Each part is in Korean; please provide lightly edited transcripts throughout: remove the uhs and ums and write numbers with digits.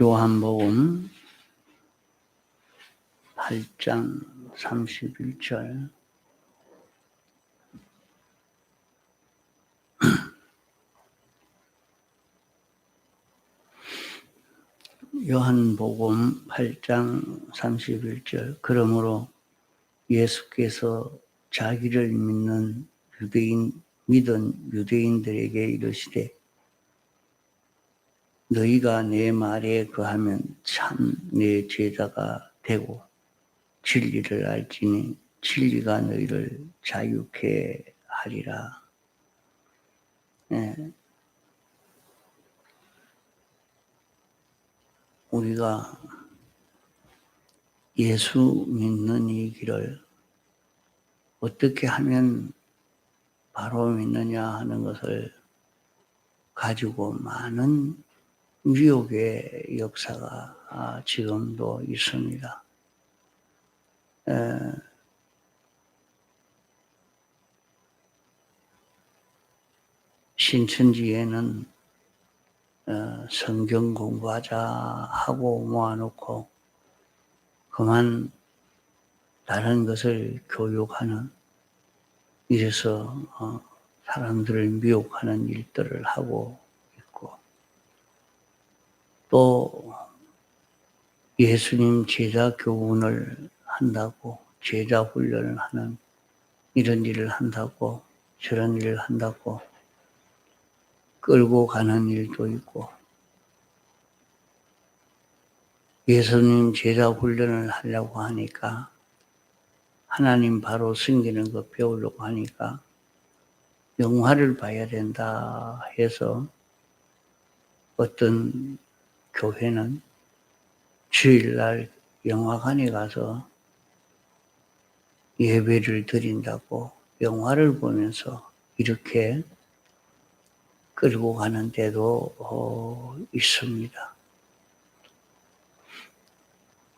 요한복음 8장 31절. 요한복음 8장 31절. 그러므로 예수께서 자기를 믿은 유대인들에게 이르시되 너희가 내 말에 거하면 참 내 제자가 되고 진리를 알지니 진리가 너희를 자유케 하리라. 우리가 예수 믿는 이 길을 어떻게 하면 바로 믿느냐 하는 것을 가지고 많은 미혹의 역사가 지금도 있습니다. 신천지에는 성경 공부하자 하고 모아놓고 그만 다른 것을 교육하는, 이래서 사람들을 미혹하는 일들을 하고 있고, 또 예수님 제자 교훈을 한다고, 제자 훈련을 하는 이런 일을 한다고, 저런 일을 한다고 끌고 가는 일도 있고, 예수님 제자 훈련을 하려고 하니까, 하나님 바로 섬기는 거 배우려고 하니까 영화를 봐야 된다 해서 어떤 교회는 주일날 영화관에 가서 예배를 드린다고 영화를 보면서 이렇게 끌고 가는 데도 있습니다.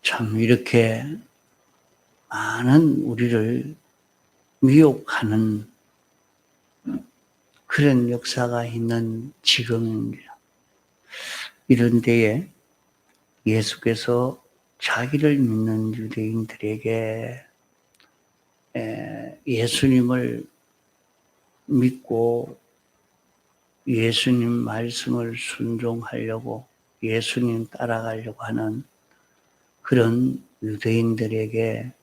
참 이렇게 많은 우리를 미혹하는 그런 역사가 있는 지금입니다. 이런 데에 예수께서 자기를 믿는 유대인들에게 예수님을 믿고 예수님 말씀을 순종하려고, 예수님 따라가려고 하는 그런 유대인들에게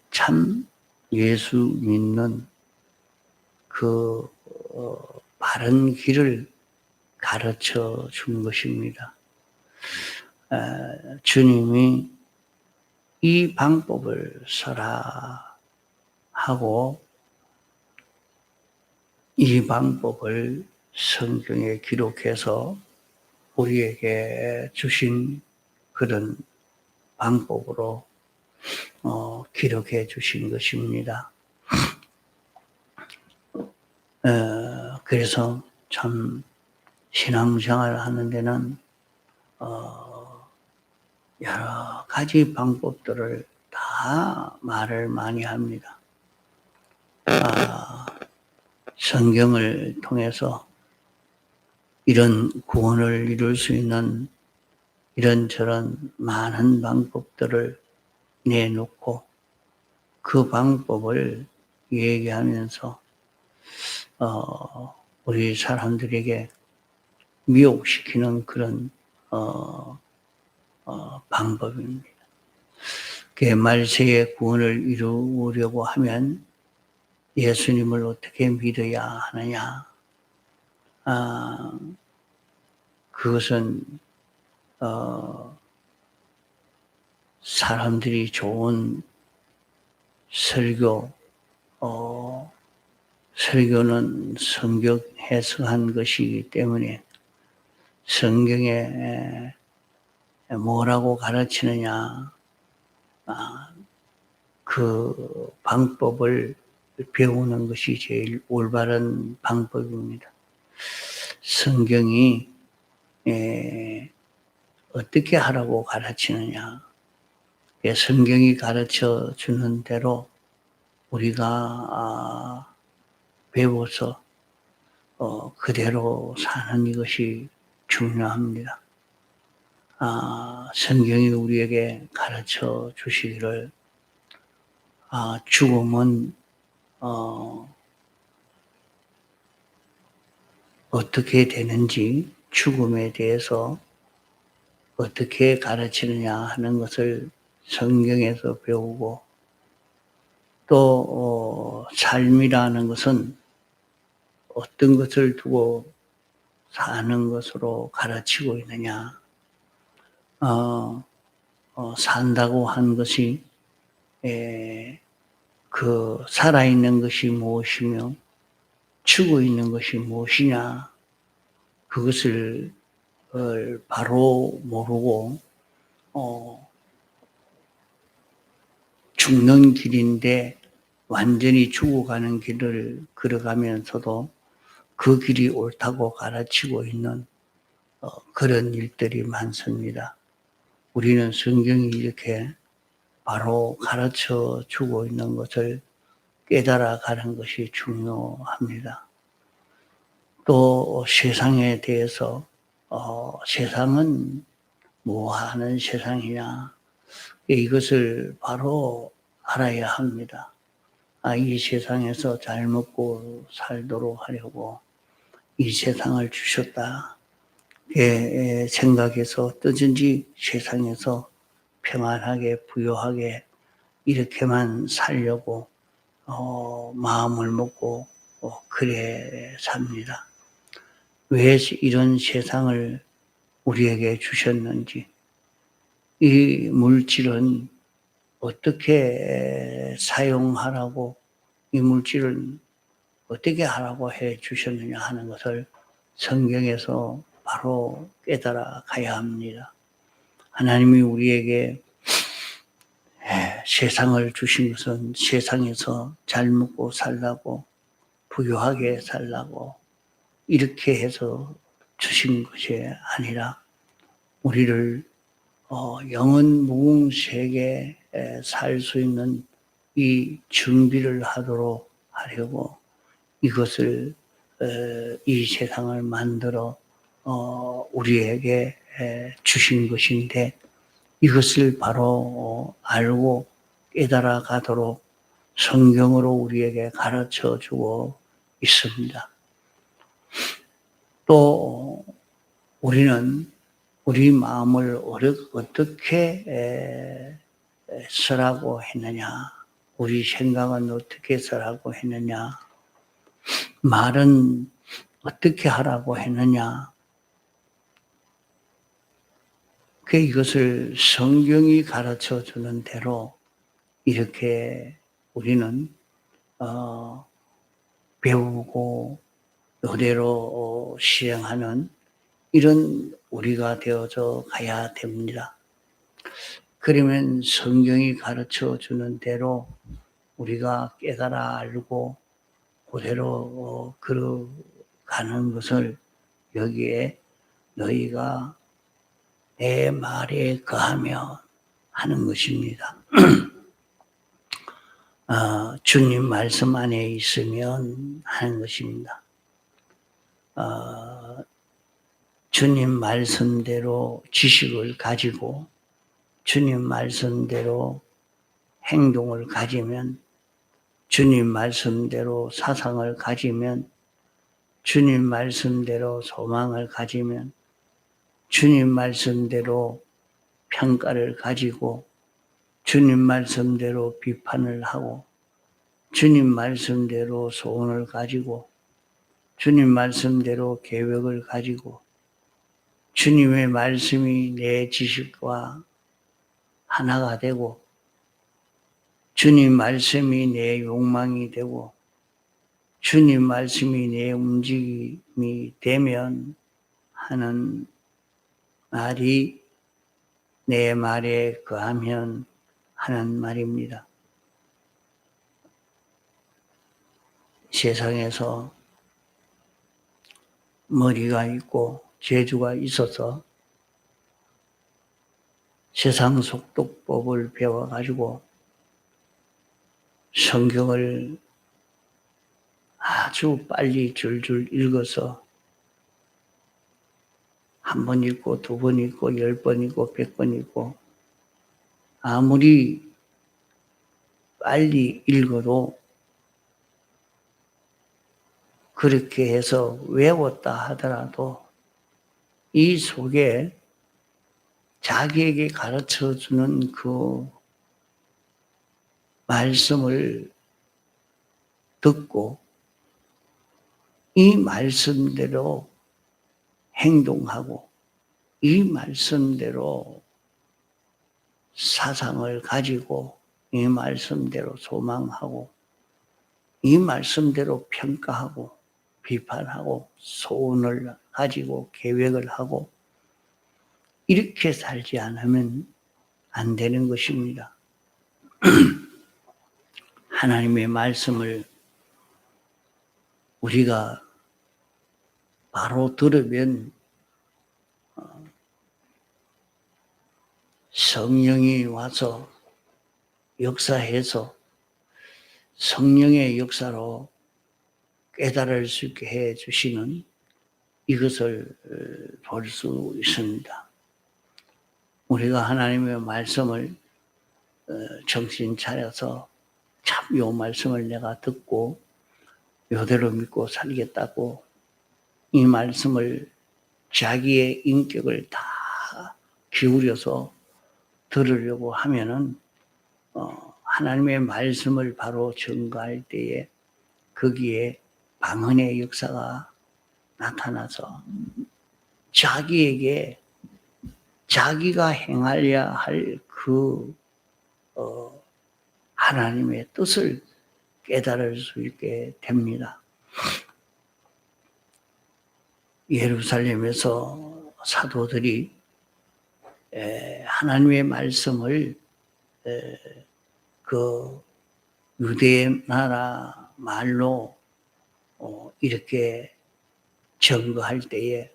참 예수 믿는 그 바른 길을 가르쳐 준 것입니다. 주님이 이 방법을 써라 하고 이 방법을 성경에 기록해서 우리에게 주신 그런 방법으로 기록해 주신 것입니다. 그래서 참 신앙생활을 하는 데는 여러 가지 방법들을 다 말을 많이 합니다. 성경을 통해서 이런 구원을 이룰 수 있는 이런저런 많은 방법들을 내놓고 그 방법을 얘기하면서 우리 사람들에게 미혹시키는 그런 방법입니다. 말세의 구원을 이루려고 하면 예수님을 어떻게 믿어야 하느냐? 그것은 사람들이 좋은 설교, 설교는 성경 해석한 것이기 때문에 성경에 뭐라고 가르치느냐, 그 방법을 배우는 것이 제일 올바른 방법입니다. 성경이 어떻게 하라고 가르치느냐, 성경이 가르쳐 주는 대로 우리가 배워서 그대로 사는 것이 중요합니다. 성경이 우리에게 가르쳐 주시기를 죽음은 어떻게 되는지, 죽음에 대해서 어떻게 가르치느냐 하는 것을 성경에서 배우고, 또 삶이라는 것은 어떤 것을 두고 사는 것으로 가르치고 있느냐. 산다고 한 것이 그 살아있는 것이 무엇이며 죽어 있는 것이 무엇이냐, 그것을 바로 모르고 죽는 길인데 완전히 죽어가는 길을 걸어가면서도 그 길이 옳다고 가르치고 있는 그런 일들이 많습니다. 우리는 성경이 이렇게 바로 가르쳐 주고 있는 것을 깨달아 가는 것이 중요합니다. 또 세상에 대해서 세상은 뭐 하는 세상이냐, 이것을 바로 알아야 합니다. 이 세상에서 잘 먹고 살도록 하려고 이 세상을 주셨다. 생각해서 어떠든지 세상에서 평안하게 부유하게 이렇게만 살려고 마음을 먹고 그래 삽니다. 왜 이런 세상을 우리에게 주셨는지, 이 물질은 어떻게 사용하라고, 이 물질은 어떻게 하라고 해 주셨느냐 하는 것을 성경에서 바로 깨달아 가야 합니다. 하나님이 우리에게 세상을 주신 것은 세상에서 잘 먹고 살라고, 부유하게 살라고 이렇게 해서 주신 것이 아니라 우리를 영원 무궁세계에 살 수 있는 이 준비를 하도록 하려고 이것을 이 세상을 만들어 우리에게 주신 것인데, 이것을 바로 알고 깨달아 가도록 성경으로 우리에게 가르쳐 주고 있습니다. 또 우리는 우리 마음을 어떻게 쓰라고 했느냐, 우리 생각은 어떻게 쓰라고 했느냐, 말은 어떻게 하라고 했느냐, 이것을 성경이 가르쳐 주는 대로 이렇게 우리는 배우고 그대로 시행하는 이런 우리가 되어져 가야 됩니다. 그러면 성경이 가르쳐 주는 대로 우리가 깨달아 알고 그대로 걸어가는 것을 여기에 너희가 내 말에 거하며 하는 것입니다. 주님 말씀 안에 있으면 하는 것입니다. 주님 말씀대로 지식을 가지고 주님 말씀대로 행동을 가지면, 주님 말씀대로 사상을 가지면, 주님 말씀대로 소망을 가지면, 주님 말씀대로 평가를 가지고 주님 말씀대로 비판을 하고 주님 말씀대로 소원을 가지고 주님 말씀대로 계획을 가지고 주님의 말씀이 내 지식과 하나가 되고 주님 말씀이 내 욕망이 되고 주님 말씀이 내 움직임이 되면 하는 말이 내 말에 거하면 하는 말입니다. 세상에서 머리가 있고 재주가 있어서 세상 속독법을 배워가지고 성경을 아주 빨리 줄줄 읽어서 한 번 읽고, 두 번 읽고, 10번 읽고, 100번 읽고, 아무리 빨리 읽어도 그렇게 해서 외웠다 하더라도 이 속에 자기에게 가르쳐 주는 그 말씀을 듣고 이 말씀대로 행동하고 이 말씀대로 사상을 가지고 이 말씀대로 소망하고 이 말씀대로 평가하고 비판하고 소원을 가지고 계획을 하고 이렇게 살지 않으면 안 되는 것입니다. 하나님의 말씀을 우리가 바로 들으면 성령이 와서 역사해서 성령의 역사로 깨달을 수 있게 해 주시는 이것을 볼 수 있습니다. 우리가 하나님의 말씀을 정신 차려서 참 요 말씀을 내가 듣고 요대로 믿고 살겠다고 이 말씀을 자기의 인격을 다 기울여서 들으려고 하면은 하나님의 말씀을 바로 전가할 때에 거기에 방언의 역사가 나타나서 자기에게 자기가 행하려야 할 그 하나님의 뜻을 깨달을 수 있게 됩니다. 예루살렘에서 사도들이 하나님의 말씀을 그 유대 나라 말로 이렇게 증거할 때에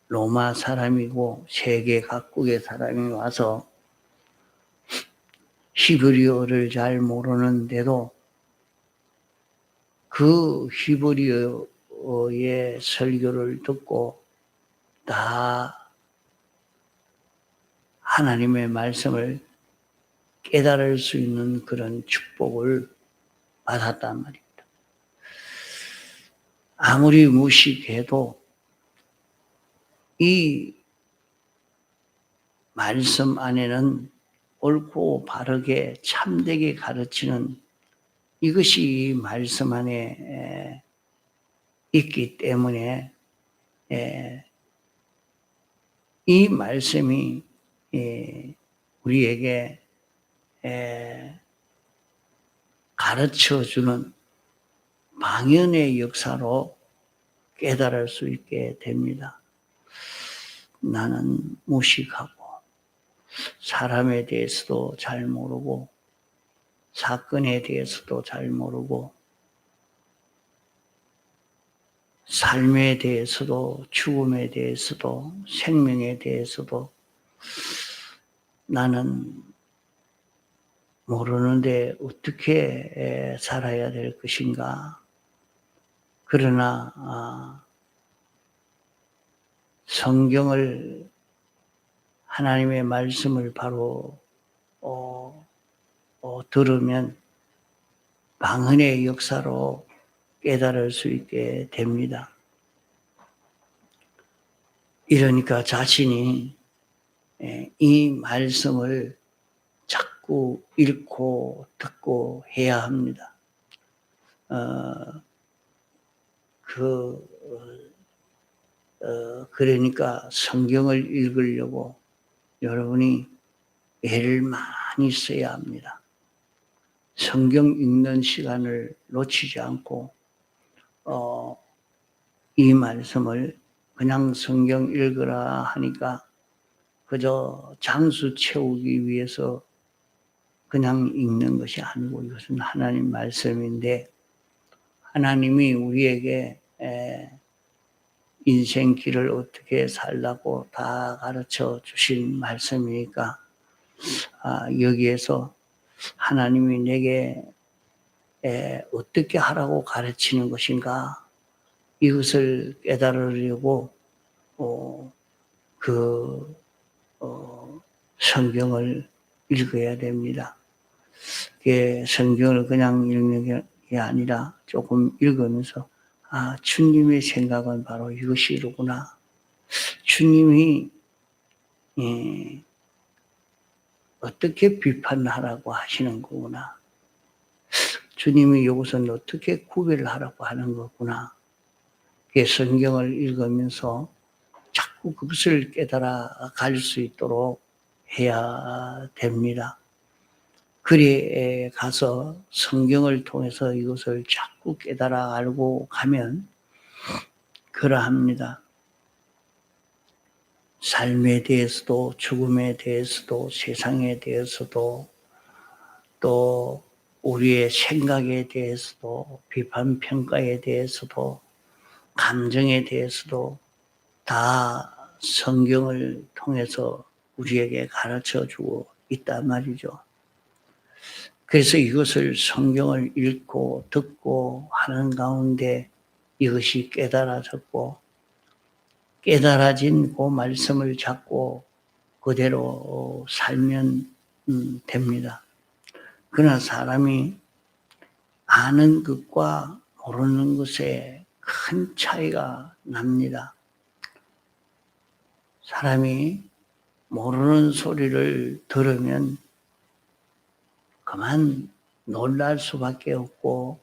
로마 사람이고 세계 각국의 사람이 와서 히브리어를 잘 모르는데도 그 히브리어의 설교를 듣고 다 하나님의 말씀을 깨달을 수 있는 그런 축복을 받았단 말입니다. 아무리 무식해도 이 말씀 안에는 옳고 바르게 참되게 가르치는 이것이 말씀 안에 있기 때문에 이 말씀이 우리에게 가르쳐주는 방언의 역사로 깨달을 수 있게 됩니다. 나는 무식하고 사람에 대해서도 잘 모르고 사건에 대해서도 잘 모르고 삶에 대해서도 죽음에 대해서도 생명에 대해서도 나는 모르는데 어떻게 살아야 될 것인가. 그러나 성경을 하나님의 말씀을 바로 들으면 방언의 역사로 깨달을 수 있게 됩니다. 이러니까 자신이 이 말씀을 자꾸 읽고 듣고 해야 합니다. 그러니까 성경을 읽으려고 여러분이 애를 많이 써야 합니다. 성경 읽는 시간을 놓치지 않고 이 말씀을 그냥 성경 읽으라 하니까 그저 장수 채우기 위해서 그냥 읽는 것이 아니고 이것은 하나님 말씀인데 하나님이 우리에게 인생 길을 어떻게 살라고 다 가르쳐 주신 말씀이니까 여기에서 하나님이 내게 어떻게 하라고 가르치는 것인가 이것을 깨달으려고 그 성경을 읽어야 됩니다. 성경을 그냥 읽는 게 아니라 조금 읽으면서 주님의 생각은 바로 이것이로구나. 주님이 어떻게 비판하라고 하시는 거구나. 주님이 이것은 어떻게 구별하라고 하는 거구나. 성경을 읽으면서 자꾸 그것을 깨달아 갈 수 있도록 해야 됩니다. 그래 가서 성경을 통해서 이것을 자꾸 깨달아 알고 가면 그러합니다. 삶에 대해서도 죽음에 대해서도 세상에 대해서도 또 우리의 생각에 대해서도 비판 평가에 대해서도 감정에 대해서도 다 성경을 통해서 우리에게 가르쳐 주고 있단 말이죠. 그래서 이것을 성경을 읽고 듣고 하는 가운데 이것이 깨달아졌고 깨달아진 그 말씀을 잡고 그대로 살면 됩니다. 그러나 사람이 아는 것과 모르는 것에 큰 차이가 납니다. 사람이 모르는 소리를 들으면 그만 놀랄 수밖에 없고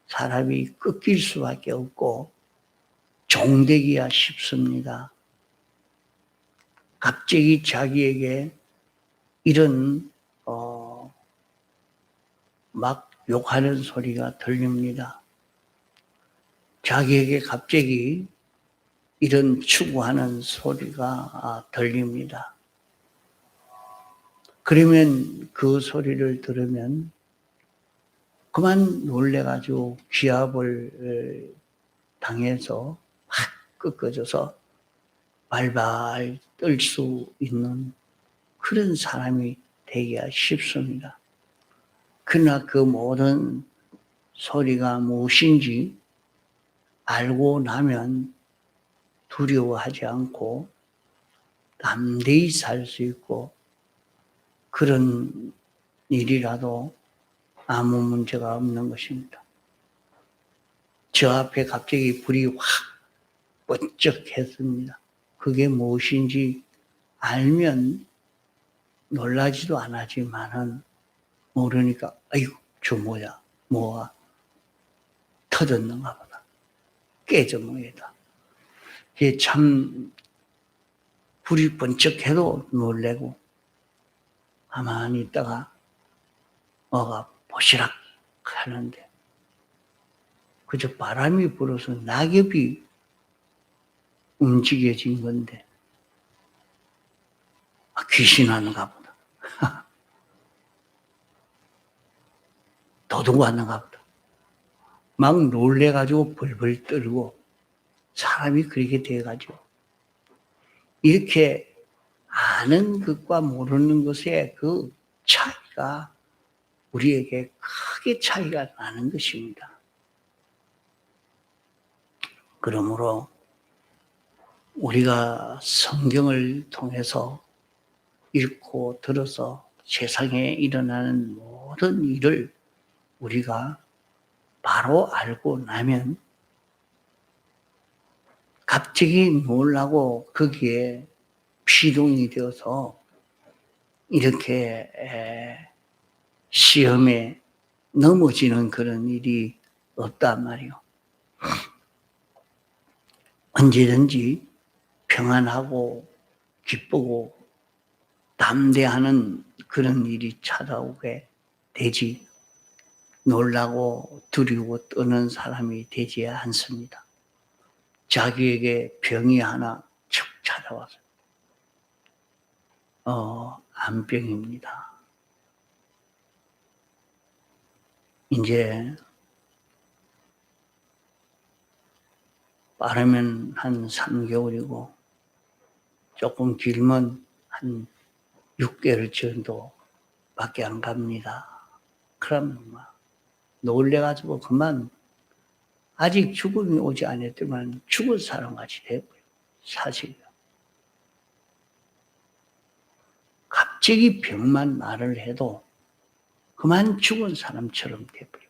사람이 꺾일 수밖에 없고 종되기야 쉽습니다. 갑자기 자기에게 이런 막 욕하는 소리가 들립니다. 자기에게 갑자기 이런 추구하는 소리가 들립니다. 그러면 그 소리를 들으면 그만 놀래가지고 기합을 당해서 확 꺾어져서 발발 떨 수 있는 그런 사람이 되기가 쉽습니다. 그러나 그 모든 소리가 무엇인지 알고 나면 두려워하지 않고 담대히 살 수 있고 그런 일이라도 아무 문제가 없는 것입니다. 저 앞에 갑자기 불이 확 번쩍했습니다. 그게 무엇인지 알면 놀라지도 않았지만은 모르니까 아이고 저 뭐야 뭐가 터졌는가 보다. 깨져먹이다. 이게 참 불이 번쩍해도 놀래고 가만히 있다가 뭐가 보시락 하는데 그저 바람이 불어서 낙엽이 움직여진 건데 귀신 하는가 보다. 도둑 왔는가 보다. 막 놀래가지고 벌벌 떨고 사람이 그렇게 돼가지고 이렇게 아는 것과 모르는 것의 그 차이가 우리에게 크게 차이가 나는 것입니다. 그러므로 우리가 성경을 통해서 읽고 들어서 세상에 일어나는 모든 일을 우리가 바로 알고 나면 갑자기 놀라고 거기에 피동이 되어서 이렇게 시험에 넘어지는 그런 일이 없단 말이요. 언제든지 평안하고 기쁘고 담대하는 그런 일이 찾아오게 되지 놀라고 두려워 떠는 사람이 되지 않습니다. 자기에게 병이 하나 척 찾아와서 암병입니다. 이제 빠르면 한 3개월이고 조금 길면 한 6개월 정도밖에 안 갑니다. 그러면 막 놀래가지고 그만 아직 죽음이 오지 않았지만 죽은 사람같이 돼버려요. 사실이요. 갑자기 병만 말을 해도 그만 죽은 사람처럼 돼버려요.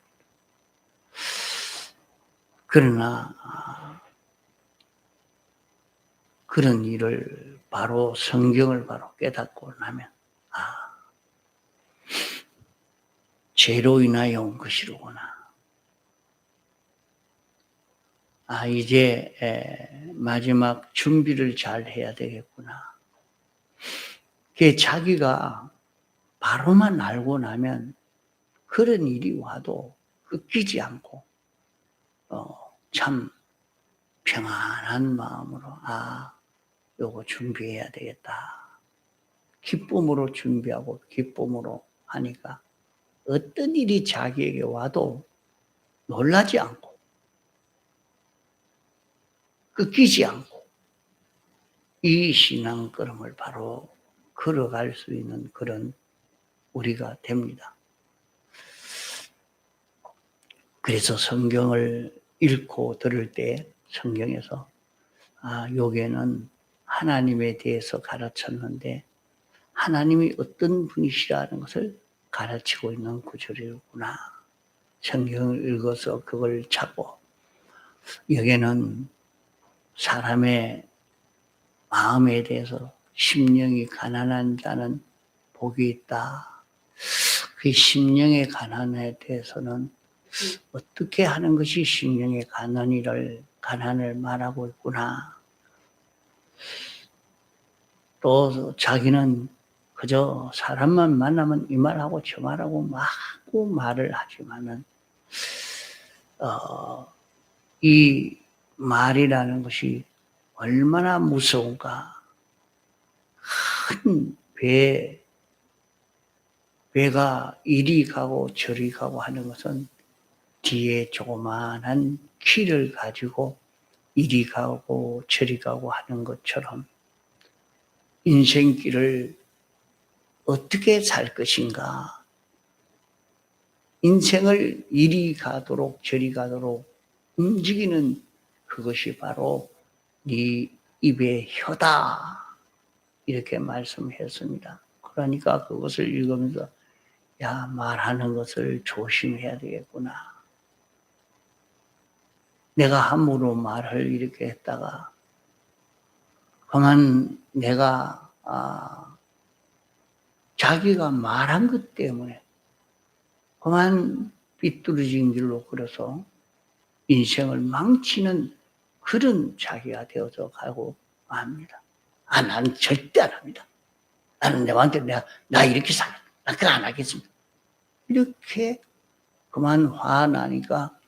그러나 그런 일을 바로 성경을 바로 깨닫고 나면 죄로 인하여 온 것이로구나. 이제 마지막 준비를 잘 해야 되겠구나. 그게 자기가 바로만 알고 나면 그런 일이 와도 꺾이지 않고 참 평안한 마음으로 요거 준비해야 되겠다. 기쁨으로 준비하고 기쁨으로 하니까 어떤 일이 자기에게 와도 놀라지 않고 꺾이지 않고 이 신앙 걸음을 바로 걸어갈 수 있는 그런 우리가 됩니다. 그래서 성경을 읽고 들을 때 성경에서 여기에는 하나님에 대해서 가르쳤는데 하나님이 어떤 분이시라는 것을 가르치고 있는 구절이구나. 성경을 읽어서 그걸 찾고 여기에는 사람의 마음에 대해서 심령이 가난한 자는 복이 있다. 그 심령의 가난에 대해서는 어떻게 하는 것이 심령의 가난을 말하고 있구나. 또 자기는 그저 사람만 만나면 이 말하고 저 말하고 마구 말을 하지만은 이 말이라는 것이 얼마나 무서운가. 큰 배가 이리 가고 저리 가고 하는 것은 뒤에 조그마한 키를 가지고 이리 가고 저리 가고 하는 것처럼 인생길을 어떻게 살 것인가. 인생을 이리 가도록 저리 가도록 움직이는 그것이 바로 네 입의 혀다. 이렇게 말씀했습니다. 그러니까 그것을 읽으면서 말하는 것을 조심해야 되겠구나. 내가 함부로 말을 이렇게 했다가 그만 내가 자기가 말한 것 때문에 그만 삐뚤어진 길로 걸어서 인생을 망치는 그런 자기가 되어서 가고 합니다. 나는 절대 안 합니다. 나는 내 마음대로 나 이렇게 살아. 나 그거 안 하겠습니다. 이렇게 그만 화나니까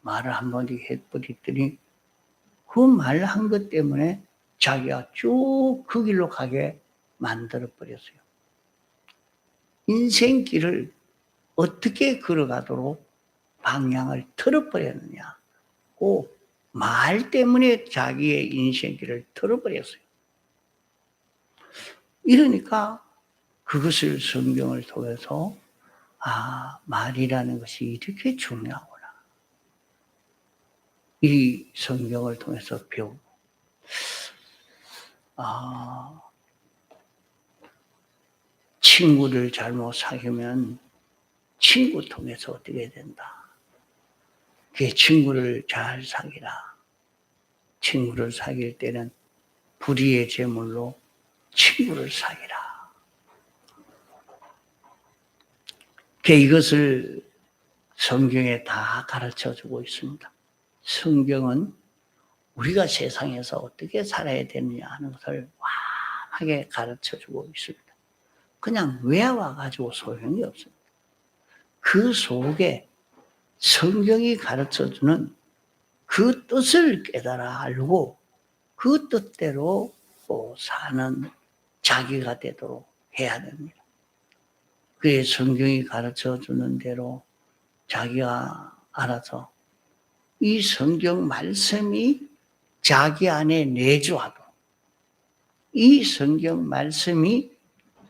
말을 한번 해버렸더니 그 말 한 것 때문에 자기가 쭉 그 길로 가게 만들어버렸어요. 인생길을 어떻게 걸어가도록 방향을 틀어버렸느냐. 그 말 때문에 자기의 인생길을 틀어버렸어요. 이러니까 그것을 성경을 통해서 말이라는 것이 이렇게 중요하구나. 이 성경을 통해서 배우고 친구를 잘못 사귀면 친구 통해서 어떻게 된다. 그 친구를 잘 사귀라. 친구를 사귈 때는 불의의 제물로 친구를 사귀라. 이것을 성경에 다 가르쳐주고 있습니다. 성경은 우리가 세상에서 어떻게 살아야 되느냐 하는 것을 환하게 가르쳐주고 있습니다. 그냥 외워가지고 소용이 없습니다. 그 속에 성경이 가르쳐주는 그 뜻을 깨달아 알고 그 뜻대로 사는 자기가 되도록 해야 됩니다. 그의 성경이 가르쳐주는 대로 자기가 알아서 이 성경 말씀이 자기 안에 내주하도록 이 성경 말씀이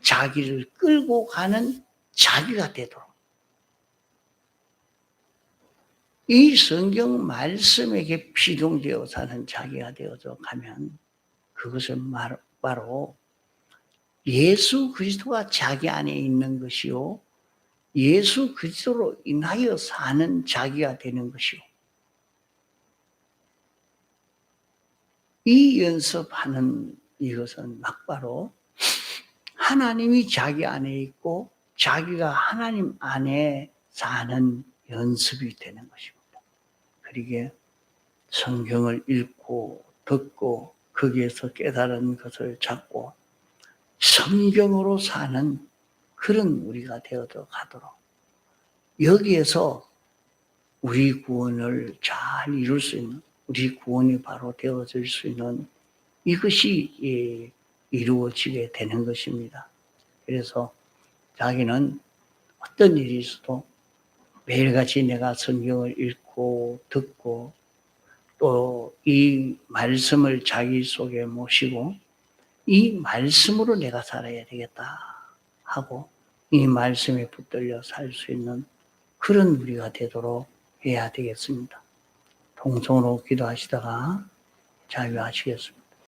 자기를 끌고 가는 자기가 되도록 이 성경 말씀에게 피동되어 사는 자기가 되어져 가면 그것은 바로 예수 그리스도가 자기 안에 있는 것이요, 예수 그리스도로 인하여 사는 자기가 되는 것이요, 이 연습하는 이것은 막바로 하나님이 자기 안에 있고 자기가 하나님 안에 사는 연습이 되는 것입니다. 그러기에 성경을 읽고 듣고 거기에서 깨달은 것을 잡고 성경으로 사는 그런 우리가 되어져 가도록, 여기에서 우리 구원을 잘 이룰 수 있는, 우리 구원이 바로 되어질 수 있는 이것이 이루어지게 되는 것입니다. 그래서 자기는 어떤 일이 있어도 매일같이 내가 성경을 읽고 듣고 또 이 말씀을 자기 속에 모시고 이 말씀으로 내가 살아야 되겠다 하고 이 말씀에 붙들려 살 수 있는 그런 우리가 되도록 해야 되겠습니다. 통성으로 기도하시다가 자유하시겠습니다.